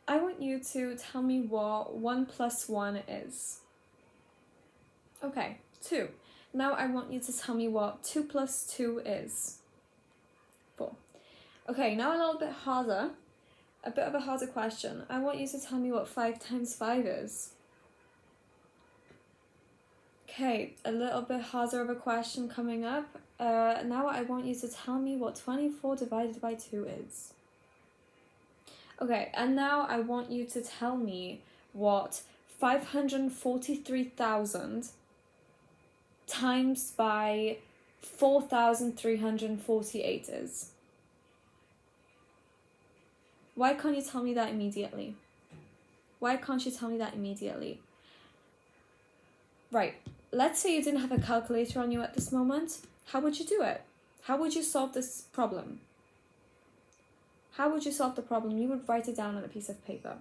I want you to tell me what 1 plus 1 is. Okay, 2. Now I want you to tell me what 2 plus 2 is. 4. Okay, now a little bit harder. A bit of a harder question. I want you to tell me what 5 times 5 is. Okay, a little bit harder of a question coming up. Now I want you to tell me what 24 divided by 2 is. Okay, and now I want you to tell me what 543,000 times by 4,348 is. Why can't you tell me that immediately? Why can't you tell me that immediately? Right, let's say you didn't have a calculator on you at this moment. How would you do it? How would you solve this problem? How would you solve the problem? You would write it down on a piece of paper.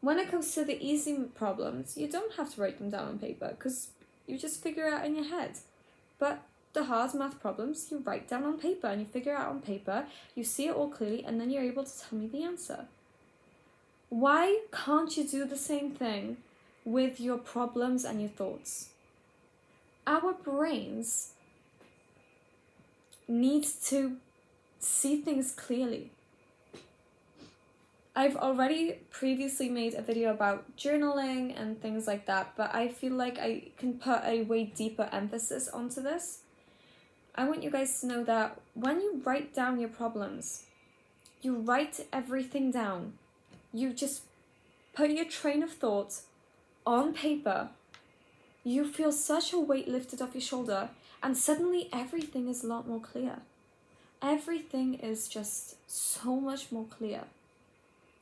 When it comes to the easy problems, you don't have to write them down on paper because you just figure it out in your head. But the hard math problems, you write down on paper and you figure it out on paper, you see it all clearly, and then you're able to tell me the answer. Why can't you do the same thing with your problems and your thoughts? Our brains need to see things clearly. I've already previously made a video about journaling and things like that, but I feel like I can put a way deeper emphasis onto this. I want you guys to know that when you write down your problems, you write everything down. You just put your train of thought on paper. You feel such a weight lifted off your shoulder, and suddenly everything is a lot more clear. Everything is just so much more clear.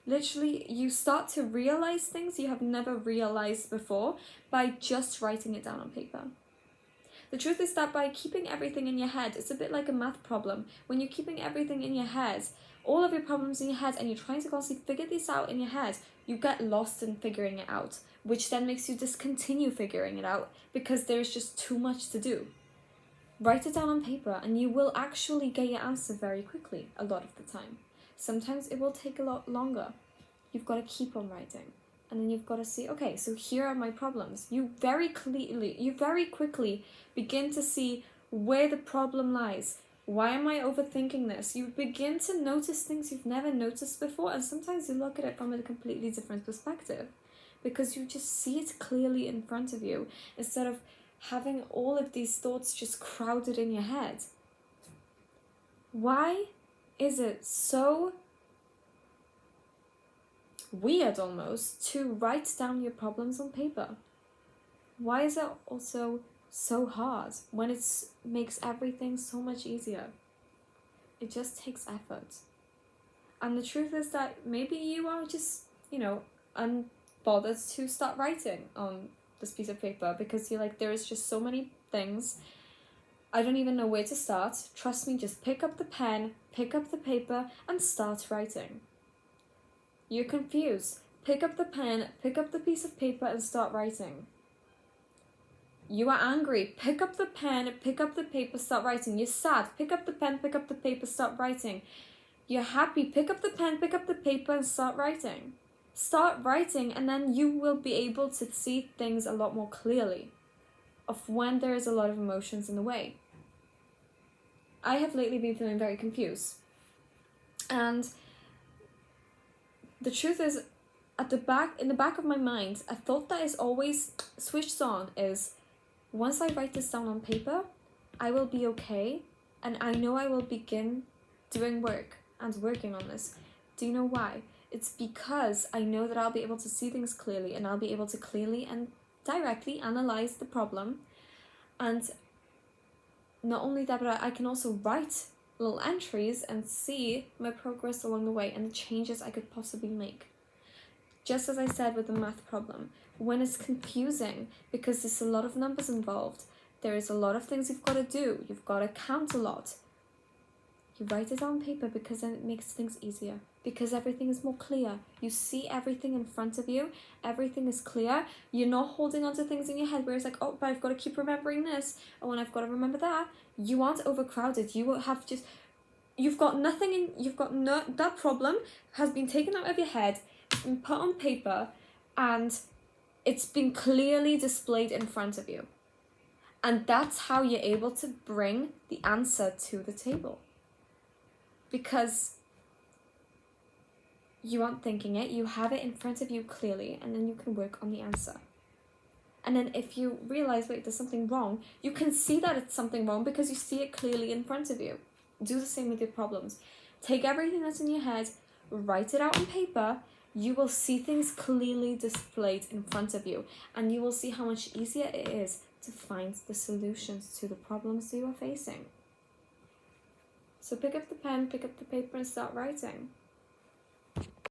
Literally, you start to realize things you have never realized before by just writing it down on paper. The truth is that by keeping everything in your head, it's a bit like a math problem. When you're keeping everything in your head, all of your problems in your head, and you're trying to constantly figure this out in your head, you get lost in figuring it out, which then makes you discontinue figuring it out because there's just too much to do. Write it down on paper and you will actually get your answer very quickly a lot of the time. Sometimes it will take a lot longer. You've got to keep on writing. And then you've got to see, okay, so here are my problems. You very quickly begin to see where the problem lies. Why am I overthinking this? You begin to notice things you've never noticed before, and sometimes you look at it from a completely different perspective because you just see it clearly in front of you instead of having all of these thoughts just crowded in your head. Why is it so weird almost to write down your problems on paper? Why is it also so hard when it makes everything so much easier? It just takes effort. And the truth is that maybe you are just, unbothered to start writing on this piece of paper because you're like, there is just so many things. I don't even know where to start. Trust me, just pick up the pen, pick up the paper, and start writing. You're confused. Pick up the pen, pick up the piece of paper, and start writing. You are angry. Pick up the pen, pick up the paper, start writing. You're sad. Pick up the pen, pick up the paper, start writing. You're happy. Pick up the pen, pick up the paper, and start writing. Start writing, and then you will be able to see things a lot more clearly of when there is a lot of emotions in the way. I have lately been feeling very confused. And the truth is, in the back of my mind, a thought that is always switched on is, once I write this down on paper, I will be okay, and I know I will begin doing work and working on this. Do you know why? It's because I know that I'll be able to see things clearly, and I'll be able to clearly and directly analyze the problem. And not only that, but I can also write little entries and see my progress along the way and the changes I could possibly make. Just as I said with the math problem, when it's confusing because there's a lot of numbers involved, there is a lot of things you've got to do, you've got to count a lot. You write it on paper because then it makes things easier, because everything is more clear. You see everything in front of you, everything is clear. You're not holding on to things in your head where it's like, oh, but I've got to keep remembering this, oh, and I've got to remember that. You aren't overcrowded. You have just, you've got nothing in, you've got no, that problem has been taken out of your head, it's been put on paper, and it's been clearly displayed in front of you. And that's how you're able to bring the answer to the table. Because you aren't thinking it, you have it in front of you clearly, and then you can work on the answer. And then if you realize, wait, there's something wrong, you can see that it's something wrong because you see it clearly in front of you. Do the same with your problems. Take everything that's in your head, write it out on paper. You will see things clearly displayed in front of you, and you will see how much easier it is to find the solutions to the problems you are facing. So pick up the pen, pick up the paper, and start writing.